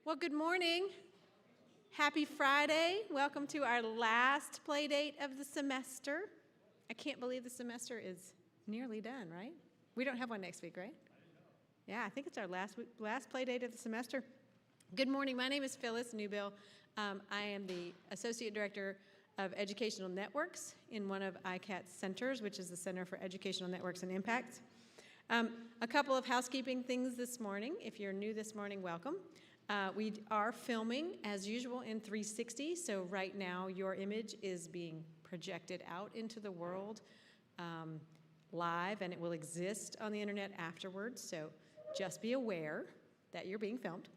Well, good morning. Happy Friday. Welcome to our last Playdate of the semester. I can't believe the semester is nearly done, right? We don't have one next week, right? Yeah, I think it's our last Playdate of the semester. Good morning. My name is Phyllis Newbill. I am the Associate Director of Educational Networks in one of ICAT's centers, which is the Center for Educational Networks and Impacts. A couple of housekeeping things this morning. If you're new this morning, welcome. We are filming, as usual, in 360, so right now your image is being projected out into the world live, and it will exist on the internet afterwards, so just be aware that you're being filmed.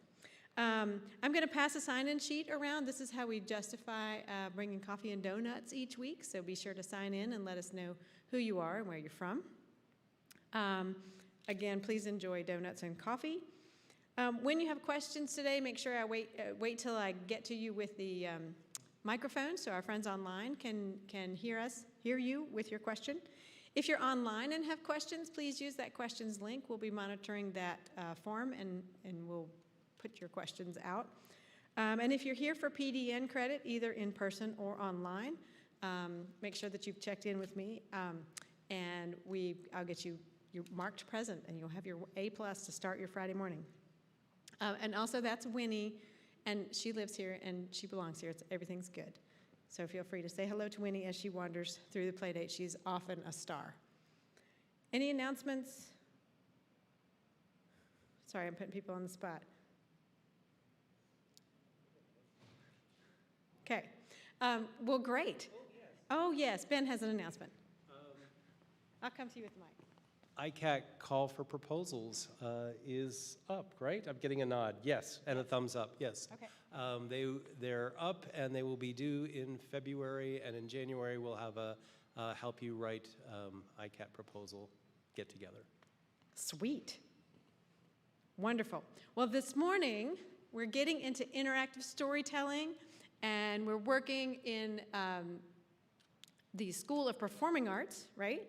I'm going to pass a sign-in sheet around. This is how we justify bringing coffee and donuts each week, so be sure to sign in and let us know who you are and where you're from. Again, please enjoy donuts and coffee. When you have questions today, make sure I wait till I get to you with the microphone so our friends online can hear you with your question. If you're online and have questions, please use that questions link. We'll be monitoring that form and we'll put your questions out. And if you're here for PDN credit, either in person or online, make sure that you've checked in with me, and I'll get you marked present, and you'll have your A+ to start your Friday morning. And also, that's Winnie, and she lives here, and she belongs here. Everything's good. So feel free to say hello to Winnie as she wanders through the Playdate. She's often a star. Any announcements? Sorry, I'm putting people on the spot. Okay. Well, great. Oh, yes. Ben has an announcement. I'll come to you with the mic. ICAT call for proposals is up, right? I'm getting a nod, yes, and a thumbs up, yes. Okay. They're up, and they will be due in February, and in January we'll have a help you write ICAT proposal get together. Sweet. Wonderful. Well, this morning we're getting into interactive storytelling, and we're working in the School of Performing Arts, right?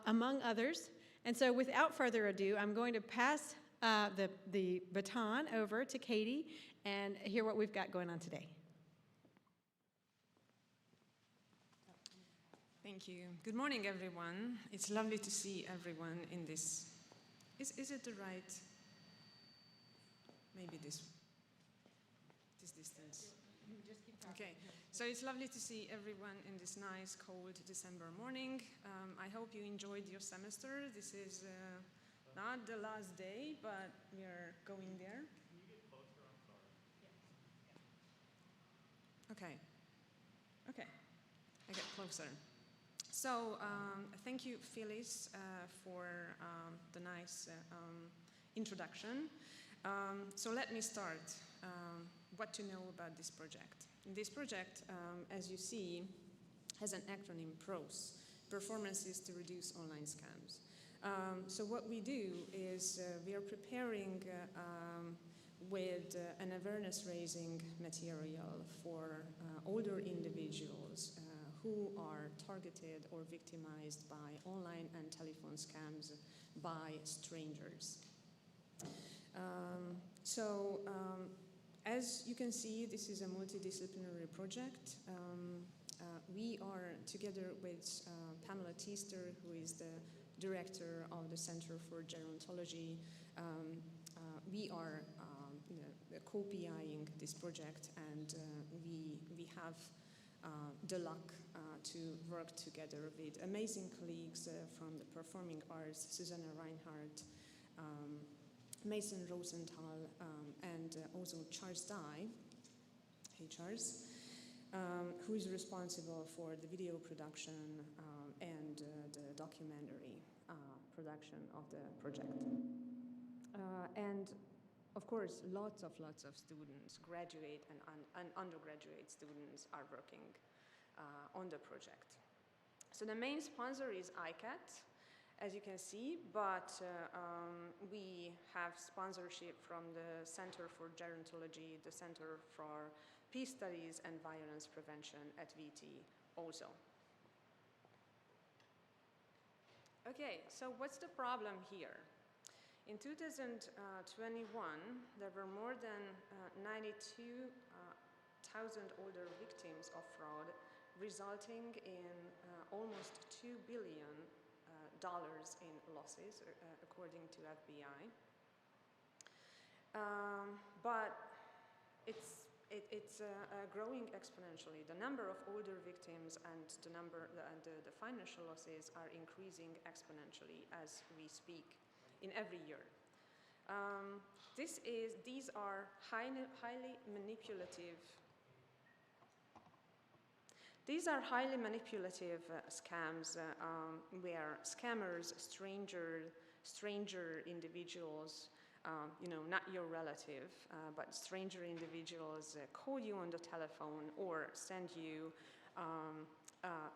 Among others. And so without further ado, I'm going to pass the baton over to Katie and hear what we've got going on today. Thank you. Good morning, everyone. It's lovely to see everyone in this. Is it the right? Maybe this distance. Just keep talking. Okay, so it's lovely to see everyone in this nice, cold December morning. I hope you enjoyed your semester. This is not the last day, but we are going there. Can you get closer? I'm sorry. Okay, I get closer. So thank you, Phyllis, for the nice introduction. So let me start. What to know about this project. This project, as you see, has an acronym PROS, Performances to Reduce Online Scams. So what we do is we are preparing with an awareness-raising material for older individuals who are targeted or victimized by online and telephone scams by strangers. As you can see, this is a multidisciplinary project. We are together with Pamela Teaster, who is the director of the Center for Gerontology. We are co-PIing this project, and we have the luck to work together with amazing colleagues from the performing arts, Susanna Rinehart, Mason Rosenthal, and also Charles Dye, hey Charles, who is responsible for the video production and the documentary production of the project. And of course, lots of students, graduate and undergraduate students are working on the project. So the main sponsor is ICAT, as you can see, but we have sponsorship from the Center for Gerontology, the Center for Peace Studies and Violence Prevention at VT also. Okay, so what's the problem here? In 2021, there were more than 92,000 older victims of fraud, resulting in almost $2 billion in losses, according to FBI. But it's growing exponentially. The number of older victims and the financial losses are increasing exponentially as we speak in every year. These are highly manipulative. These are highly manipulative scams where scammers, stranger individuals, not your relative, but stranger individuals call you on the telephone or send you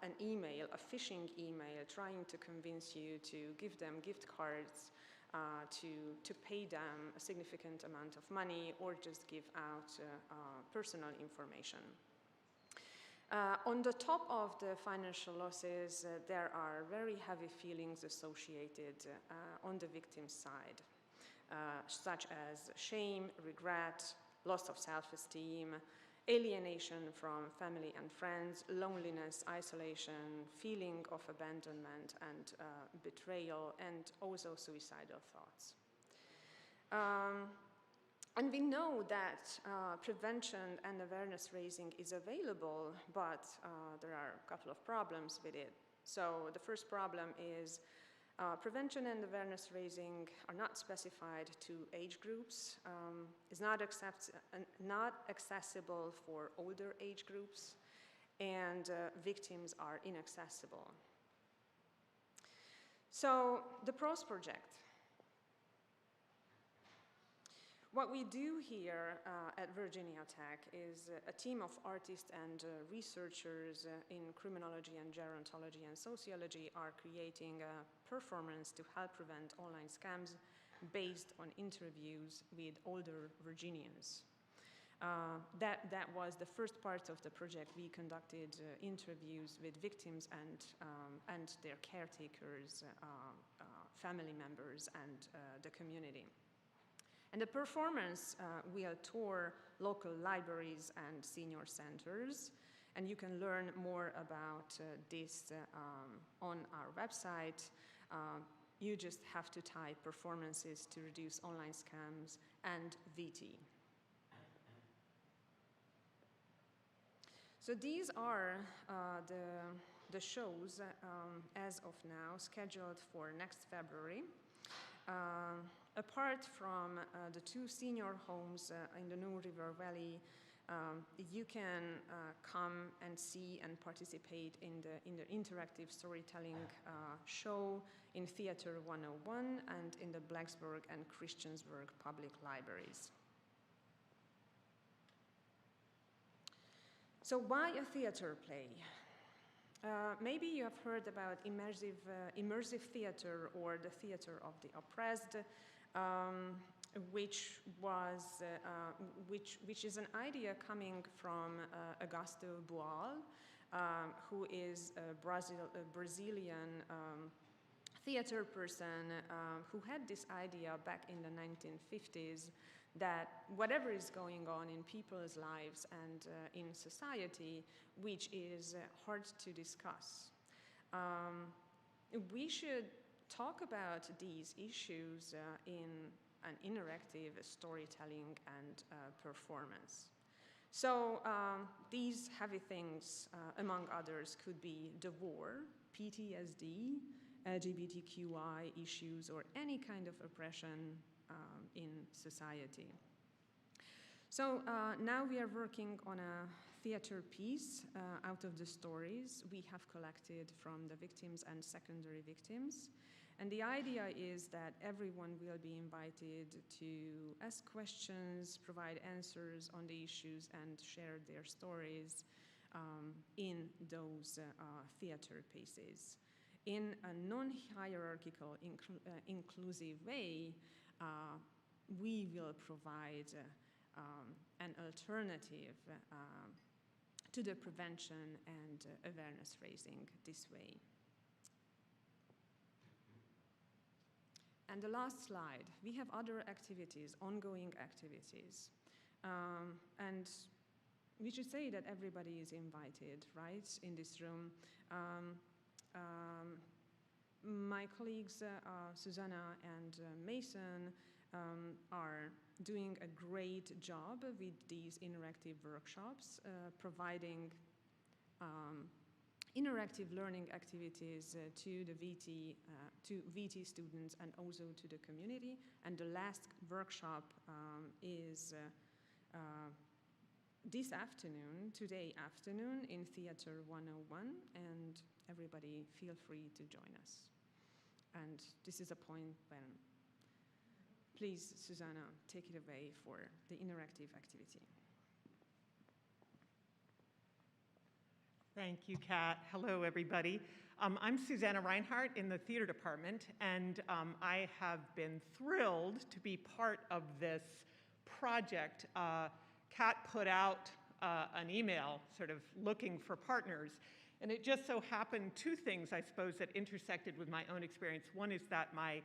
an email, a phishing email, trying to convince you to give them gift cards, to pay them a significant amount of money, or just give out personal information. On the top of the financial losses, there are very heavy feelings associated on the victim's side, such as shame, regret, loss of self-esteem, alienation from family and friends, loneliness, isolation, feeling of abandonment and betrayal, and also suicidal thoughts. And we know that prevention and awareness raising is available, but there are a couple of problems with it. So the first problem is prevention and awareness raising are not specified to age groups, is not accessible for older age groups, and victims are inaccessible. So the PROS project. What we do here at Virginia Tech is a team of artists and researchers in criminology and gerontology and sociology are creating a performance to help prevent online scams based on interviews with older Virginians. That was the first part of the project. We conducted interviews with victims and their caretakers, family members, and the community. And the performance will tour local libraries and senior centers, and you can learn more about this on our website. You just have to type performances to reduce online scams and VT. So these are the shows as of now scheduled for next February. Apart from the two senior homes in the New River Valley, you can come and see and participate in the interactive storytelling show in Theater 101 and in the Blacksburg and Christiansburg public libraries. So why a theater play? Maybe you have heard about immersive theater or the theater of the oppressed, which is an idea coming from Augusto Boal, who is a Brazilian theater person who had this idea back in the 1950s that whatever is going on in people's lives and in society, which is hard to discuss, we should talk about these issues in an interactive storytelling and performance. So these heavy things, among others, could be the war, PTSD, LGBTQI issues, or any kind of oppression in society. So now we are working on a theater piece out of the stories we have collected from the victims and secondary victims. And the idea is that everyone will be invited to ask questions, provide answers on the issues, and share their stories in those theater pieces. In a non-hierarchical, inclusive way, we will provide an alternative to the prevention and awareness raising this way. And the last slide, we have other activities, ongoing activities. And we should say that everybody is invited, right, in this room. My colleagues, Susanna and Mason, are doing a great job with these interactive workshops, providing interactive learning activities to the VT students and also to the community. And the last workshop is this afternoon, today afternoon, in Theater 101, and everybody feel free to join us. And this is a point when, please, Susanna, take it away for the interactive activity. Thank you, Kat. Hello, everybody. I'm Susanna Rinehart in the theater department, and I have been thrilled to be part of this project. Kat put out an email sort of looking for partners, and it just so happened two things, I suppose, that intersected with my own experience. One is that my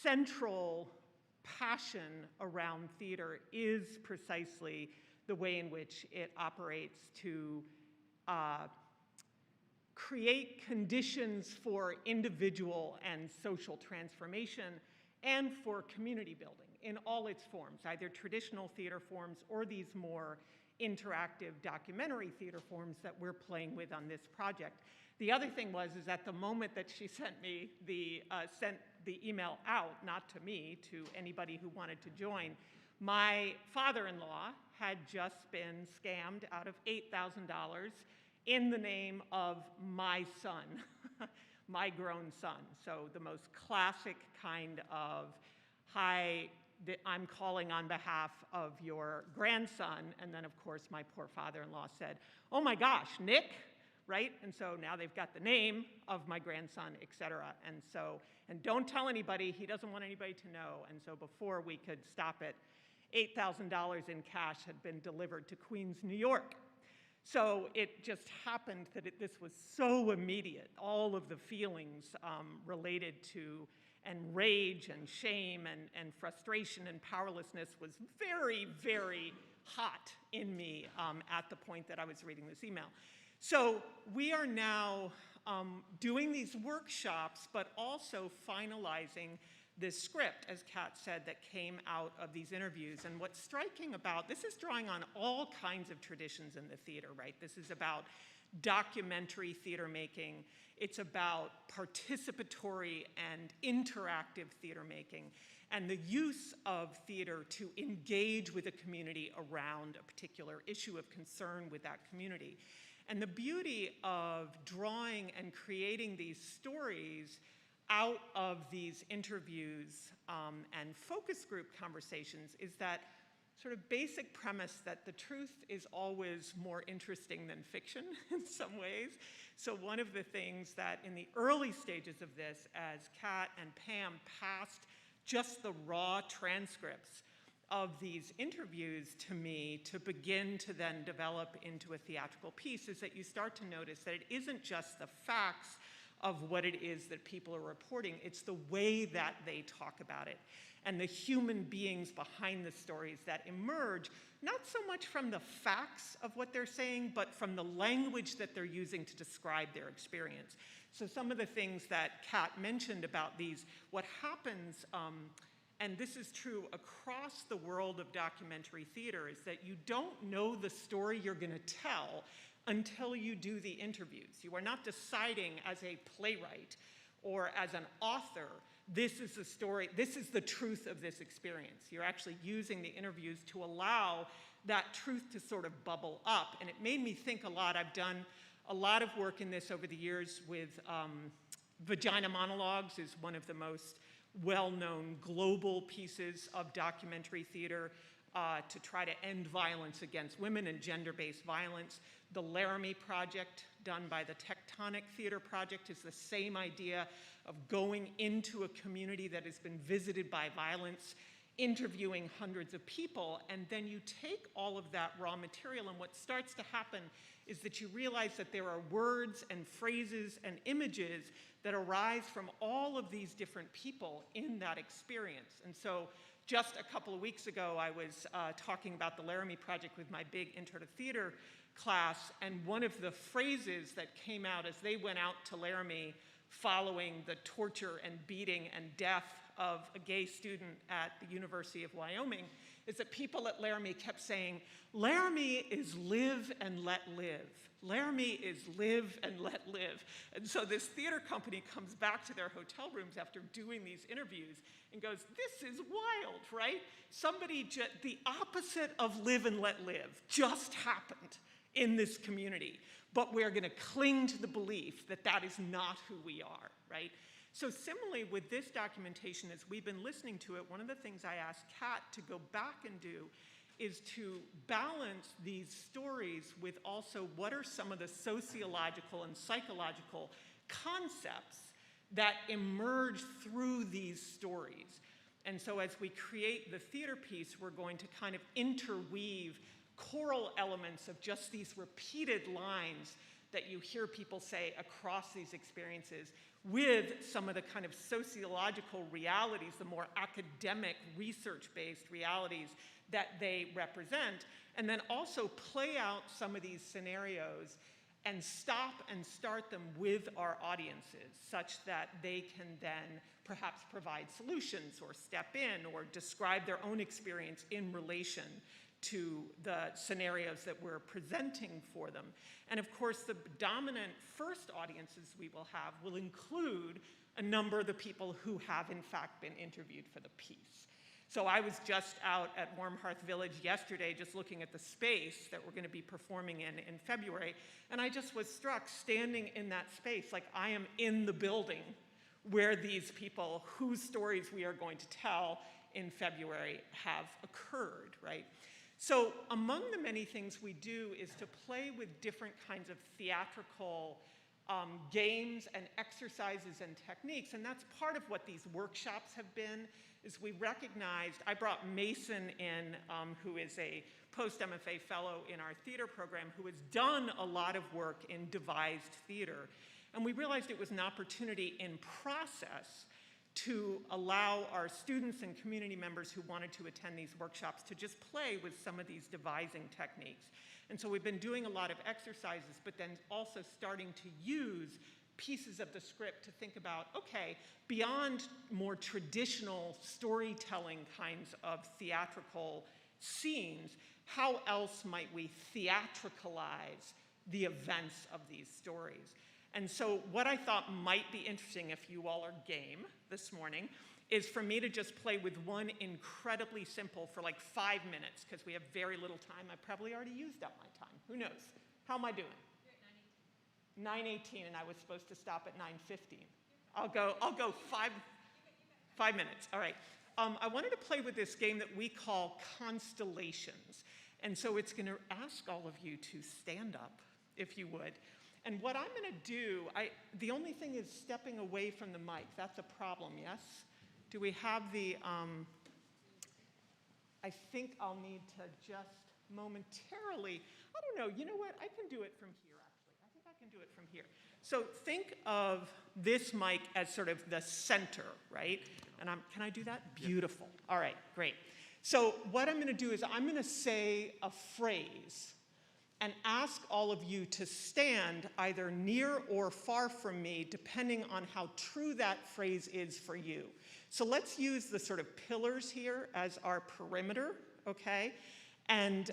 central passion around theater is precisely the way in which it operates to create conditions for individual and social transformation and for community building in all its forms, either traditional theater forms or these more interactive documentary theater forms that we're playing with on this project. The other thing is at the moment that she sent me sent the email out, not to me, to anybody who wanted to join, my father-in-law had just been scammed out of $8,000 in the name of my son, my grown son. So the most classic kind of, hi, I'm calling on behalf of your grandson. And then, of course, my poor father-in-law said, oh my gosh, Nick, right? And so now they've got the name of my grandson, et cetera. And so, and don't tell anybody, he doesn't want anybody to know. And so before we could stop it, $8,000 in cash had been delivered to Queens, New York. So it just happened that this was so immediate. All of the feelings related to and rage and shame and frustration and powerlessness was very, very hot in me at the point that I was reading this email. So we are now doing these workshops, but also finalizing this script, as Kat said, that came out of these interviews. And what's striking about, this is drawing on all kinds of traditions in the theater, right? This is about documentary theater making. It's about participatory and interactive theater making, and the use of theater to engage with a community around a particular issue of concern with that community. And the beauty of drawing and creating these stories out of these interviews and focus group conversations is that sort of basic premise that the truth is always more interesting than fiction in some ways. So one of the things that in the early stages of this, as Kat and Pam passed just the raw transcripts of these interviews to me to begin to then develop into a theatrical piece, is that you start to notice that it isn't just the facts of what it is that people are reporting, it's the way that they talk about it and the human beings behind the stories that emerge, not so much from the facts of what they're saying, but from the language that they're using to describe their experience. So some of the things that Kat mentioned about these, what happens, and this is true across the world of documentary theater, is that you don't know the story you're gonna tell until you do the interviews. You are not deciding as a playwright or as an author, this is the story, this is the truth of this experience. You're actually using the interviews to allow that truth to sort of bubble up. And it made me think a lot. I've done a lot of work in this over the years with Vagina Monologues is one of the most well-known global pieces of documentary theater to try to end violence against women and gender-based violence. The Laramie Project, done by the Tectonic Theater Project, is the same idea of going into a community that has been visited by violence interviewing hundreds of people, and then you take all of that raw material, and what starts to happen is that you realize that there are words and phrases and images that arise from all of these different people in that experience. And so just a couple of weeks ago, I was talking about the Laramie Project with my big Intro to Theater class, and one of the phrases that came out as they went out to Laramie following the torture and beating and death of a gay student at the University of Wyoming is that people at Laramie kept saying, Laramie is live and let live. Laramie is live and let live. And so this theater company comes back to their hotel rooms after doing these interviews and goes, this is wild, right? The opposite of live and let live just happened in this community. But we're going to cling to the belief that that is not who we are, right? So similarly with this documentation, as we've been listening to it, one of the things I asked Kat to go back and do is to balance these stories with also what are some of the sociological and psychological concepts that emerge through these stories. And so as we create the theater piece, we're going to kind of interweave choral elements of just these repeated lines that you hear people say across these experiences with some of the kind of sociological realities, the more academic, research-based realities that they represent, and then also play out some of these scenarios and stop and start them with our audiences such that they can then perhaps provide solutions or step in or describe their own experience in relation to the scenarios that we're presenting for them. And of course, the dominant first audiences we will have will include a number of the people who have in fact been interviewed for the piece. So I was just out at Warm Hearth Village yesterday just looking at the space that we're going to be performing in February, and I just was struck standing in that space like I am in the building where these people whose stories we are going to tell in February have occurred, right? So among the many things we do is to play with different kinds of theatrical games and exercises and techniques, and that's part of what these workshops have been, is we recognized, I brought Mason in, who is a post-MFA fellow in our theater program, who has done a lot of work in devised theater, and we realized it was an opportunity in process to allow our students and community members who wanted to attend these workshops to just play with some of these devising techniques. And so we've been doing a lot of exercises, but then also starting to use pieces of the script to think about, okay, beyond more traditional storytelling kinds of theatrical scenes, how else might we theatricalize the events of these stories? And so what I thought might be interesting if you all are game this morning is for me to just play with one incredibly simple for like 5 minutes, because we have very little time. I probably already used up my time. Who knows? How am I doing? You're at 9:18, and I was supposed to stop at 9:15. I'll go 5 minutes. All right. I wanted to play with this game that we call Constellations. And so it's going to ask all of you to stand up, if you would. And what I'm going to do, the only thing is stepping away from the mic. That's a problem, yes? Do we have the, I think I'll need to just momentarily, I don't know, you know what? I can do it from here, actually. I think I can do it from here. So think of this mic as sort of the center, right? And can I do that? Beautiful. All right, great. So what I'm going to do is I'm going to say a phrase and ask all of you to stand either near or far from me, depending on how true that phrase is for you. So let's use the sort of pillars here as our perimeter, okay? And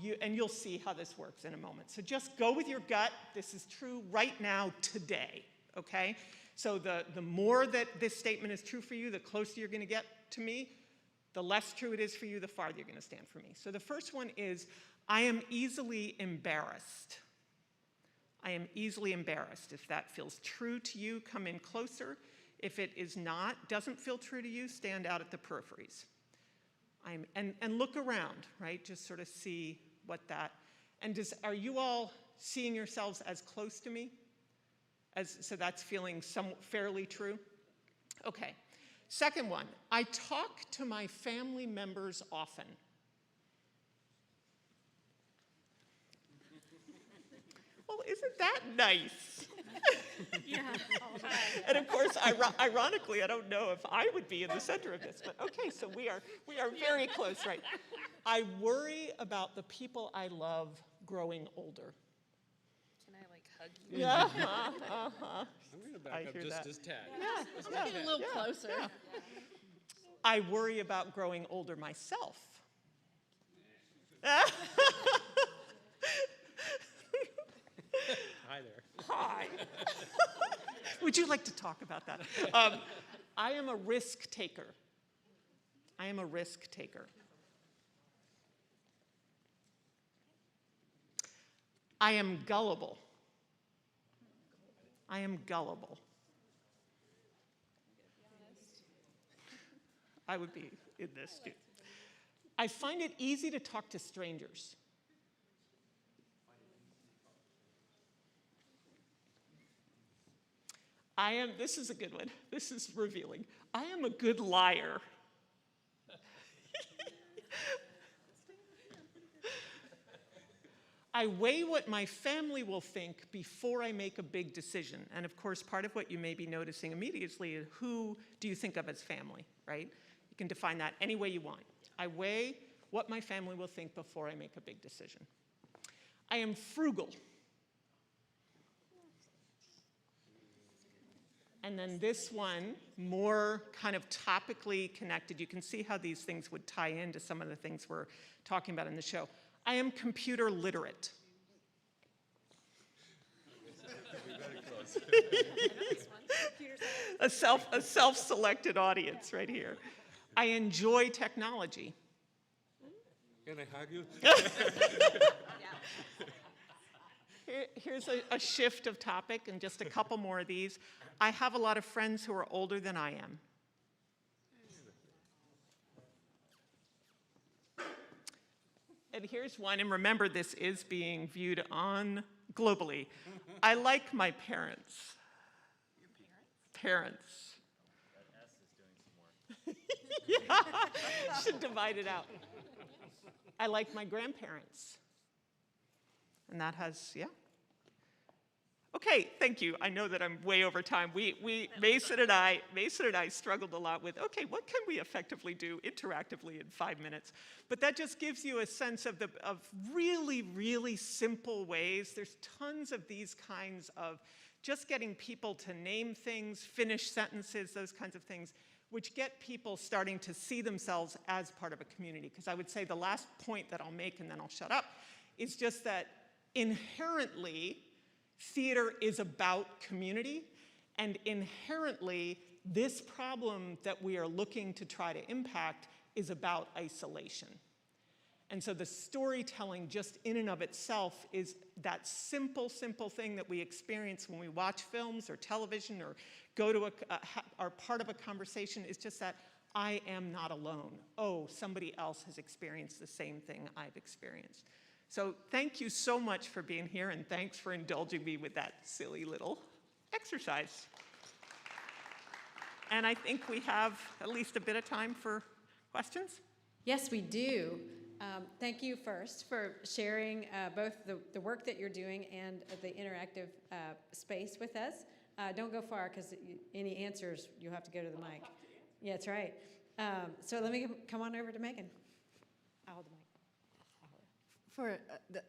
you'll see how this works in a moment. So just go with your gut. This is true right now, today, okay? So the more that this statement is true for you, the closer you're going to get to me. The less true it is for you, the farther you're going to stand for me. So the first one is, I am easily embarrassed. I am easily embarrassed. If that feels true to you, come in closer. If it is not, doesn't feel true to you, stand out at the peripheries. And look around, right? Just sort of see what that, and are you all seeing yourselves as close to me? So that's feeling fairly true? Okay. Second one, I talk to my family members often. Well, isn't that nice? Yeah. And of course, ironically, I don't know if I would be in the center of this, but okay, so we are very close, right? I worry about the people I love growing older. Can I like hug you? Yeah. I'm going to back up hear just that. as tad. Yeah. Get a little closer. I worry about growing older myself. Hi there. Hi. Would you like to talk about that? I am a risk taker. I am a risk taker. I am gullible. I am gullible. I would be in this too. I find it easy to talk to strangers. This is a good one. This is revealing. I am a good liar. I weigh what my family will think before I make a big decision. And of course, part of what you may be noticing immediately is who do you think of as family, right? You can define that any way you want. I weigh what my family will think before I make a big decision. I am frugal. And then this one, more kind of topically connected. You can see how these things would tie into some of the things we're talking about in the show. I am computer literate. a self-selected audience right here. I enjoy technology. Can I hug you? Here's a shift of topic and just a couple more of these. I have a lot of friends who are older than I am. And here's one, and remember this is being viewed on globally. I like my parents. Your parents? That S is doing some work. Yeah, should divide it out. I like my grandparents. And that has, yeah. Okay, thank you. I know that I'm way over time. Mason and I struggled a lot with, okay, what can we effectively do interactively in 5 minutes? But that just gives you a sense of really, really simple ways. There's tons of these kinds of just getting people to name things, finish sentences, those kinds of things, which get people starting to see themselves as part of a community. Because I would say the last point that I'll make, and then I'll shut up, is just that inherently, theater is about community, and inherently, this problem that we are looking to try to impact is about isolation. And so the storytelling just in and of itself is that simple thing that we experience when we watch films or television or go to are part of a conversation, is just that I am not alone. Oh, somebody else has experienced the same thing I've experienced. So thank you so much for being here, and thanks for indulging me with that silly little exercise. And I think we have at least a bit of time for questions. Yes, we do. Thank you first for sharing both the work that you're doing and the interactive space with us. Don't go far, because any answers, you'll have to go to the mic. Yeah, that's right. So let me come on over to Megan. I'll hold the mic. For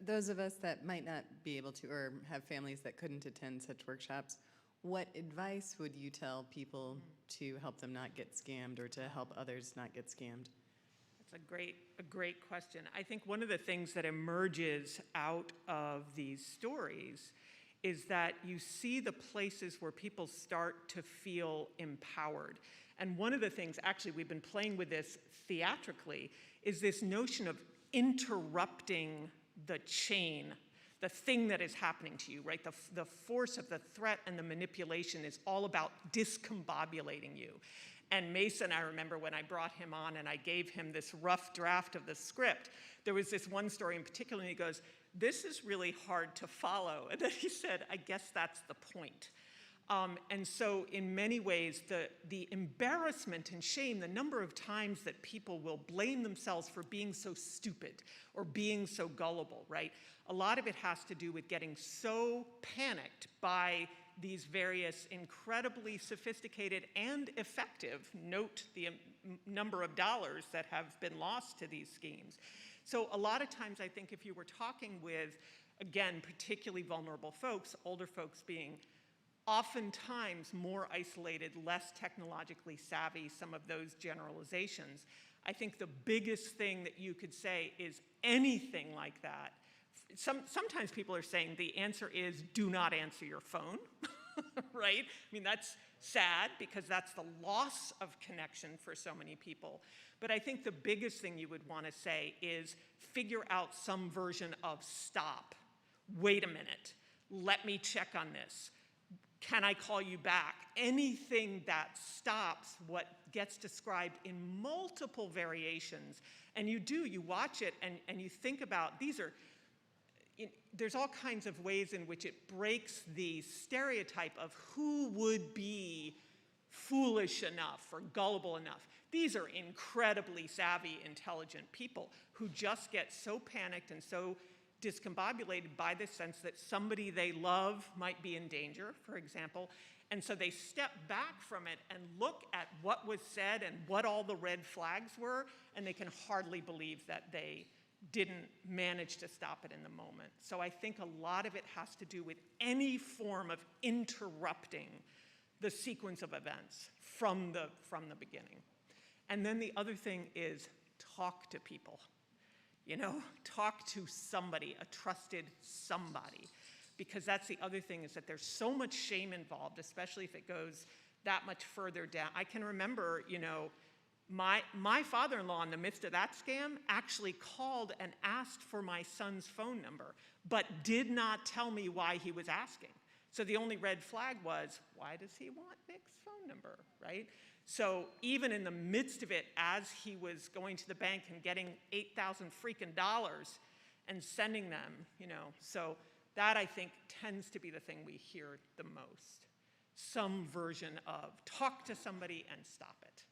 those of us that might not be able to, or have families that couldn't attend such workshops, what advice would you tell people to help them not get scammed, or to help others not get scammed? That's a great question. I think one of the things that emerges out of these stories is that you see the places where people start to feel empowered. And one of the things, actually, we've been playing with this theatrically, is this notion of interrupting the chain, the thing that is happening to you, right? The force of the threat and the manipulation is all about discombobulating you. And Mason, I remember when I brought him on and I gave him this rough draft of the script, there was this one story in particular, and he goes, "This is really hard to follow." And then he said, "I guess that's the point." And so in many ways, the embarrassment and shame, the number of times that people will blame themselves for being so stupid or being so gullible, right? A lot of it has to do with getting so panicked by these various incredibly sophisticated and effective, note the number of dollars that have been lost to these schemes. So a lot of times I think if you were talking with, again, particularly vulnerable folks, older folks being oftentimes more isolated, less technologically savvy, some of those generalizations, I think the biggest thing that you could say is anything like that. Sometimes people are saying the answer is do not answer your phone, right? I mean, that's sad because that's the loss of connection for so many people. But I think the biggest thing you would want to say is figure out some version of stop. Wait a minute. Let me check on this. Can I call you back? Anything that stops what gets described in multiple variations. And you watch it and you think about, there's all kinds of ways in which it breaks the stereotype of who would be foolish enough or gullible enough. These are incredibly savvy, intelligent people who just get so panicked and so discombobulated by the sense that somebody they love might be in danger, for example, and so they step back from it and look at what was said and what all the red flags were, and they can hardly believe that they didn't manage to stop it in the moment. So I think a lot of it has to do with any form of interrupting the sequence of events from the beginning. And then the other thing is talk to people. Talk to somebody, a trusted somebody, because that's the other thing is that there's so much shame involved, especially if it goes that much further down. I can remember, my father-in-law in the midst of that scam actually called and asked for my son's phone number, but did not tell me why he was asking. So the only red flag was, why does he want Nick's phone number, right? So even in the midst of it, as he was going to the bank and getting $8,000 freaking dollars and sending them, so that I think tends to be the thing we hear the most. Some version of talk to somebody and stop it.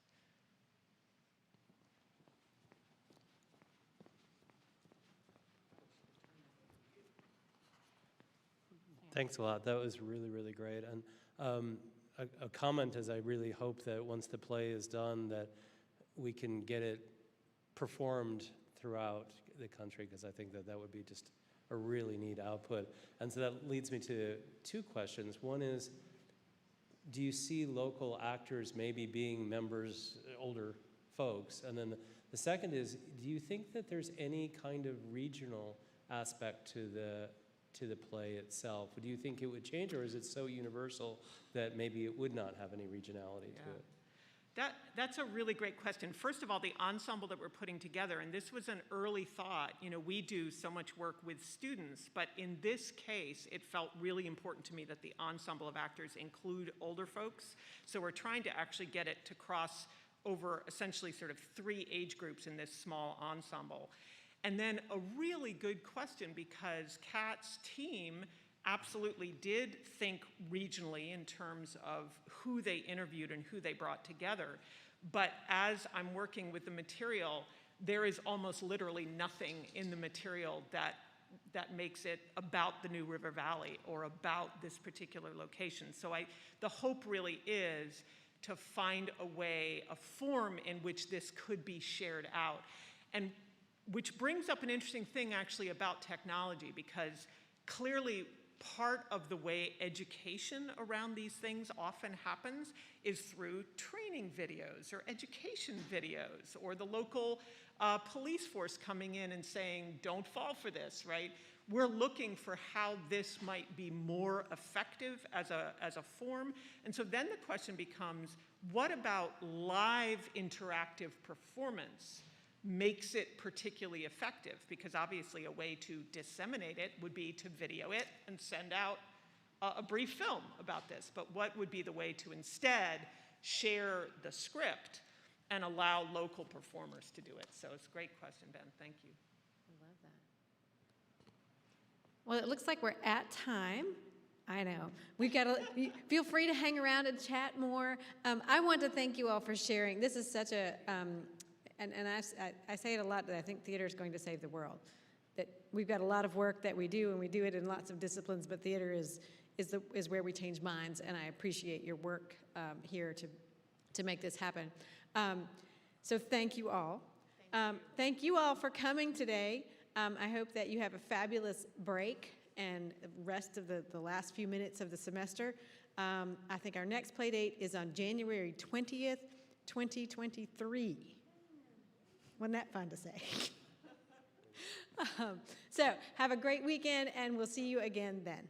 Thanks a lot. That was really, really great. And a comment is I really hope that once the play is done that we can get it performed throughout the country, because I think that would be just a really neat output. And so that leads me to two questions. One is, do you see local actors maybe being members, older folks? And then the second is, do you think that there's any kind of regional aspect to the play itself? Do you think it would change, or is it so universal that maybe it would not have any regionality to it? That's a really great question. First of all, the ensemble that we're putting together, and this was an early thought, we do so much work with students, but in this case, it felt really important to me that the ensemble of actors include older folks. So we're trying to actually get it to cross over essentially sort of 3 age groups in this small ensemble. And then a really good question, because Kat's team absolutely did think regionally in terms of who they interviewed and who they brought together. But as I'm working with the material, there is almost literally nothing in the material that makes it about the New River Valley or about this particular location. So the hope really is to find a way, a form in which this could be shared out. And which brings up an interesting thing actually about technology, because clearly part of the way education around these things often happens is through training videos or education videos, or the local police force coming in and saying, don't fall for this, right? We're looking for how this might be more effective as a form. And so then the question becomes, what about live interactive performance makes it particularly effective? Because obviously a way to disseminate it would be to video it and send out a brief film about this. But what would be the way to instead share the script and allow local performers to do it? So it's a great question, Ben. Thank you. I love that. Well, it looks like we're at time. I know. We've got to feel free to hang around and chat more. I want to thank you all for sharing. This is such a, and I say it a lot, that I think theater is going to save the world. That we've got a lot of work that we do, and we do it in lots of disciplines, but theater is where we change minds, and I appreciate your work here to make this happen. So thank you all. Thank you all for coming today. I hope that you have a fabulous break and rest of the last few minutes of the semester. I think our next play date is on January 20th, 2023. Wasn't that fun to say? So have a great weekend, and we'll see you again then.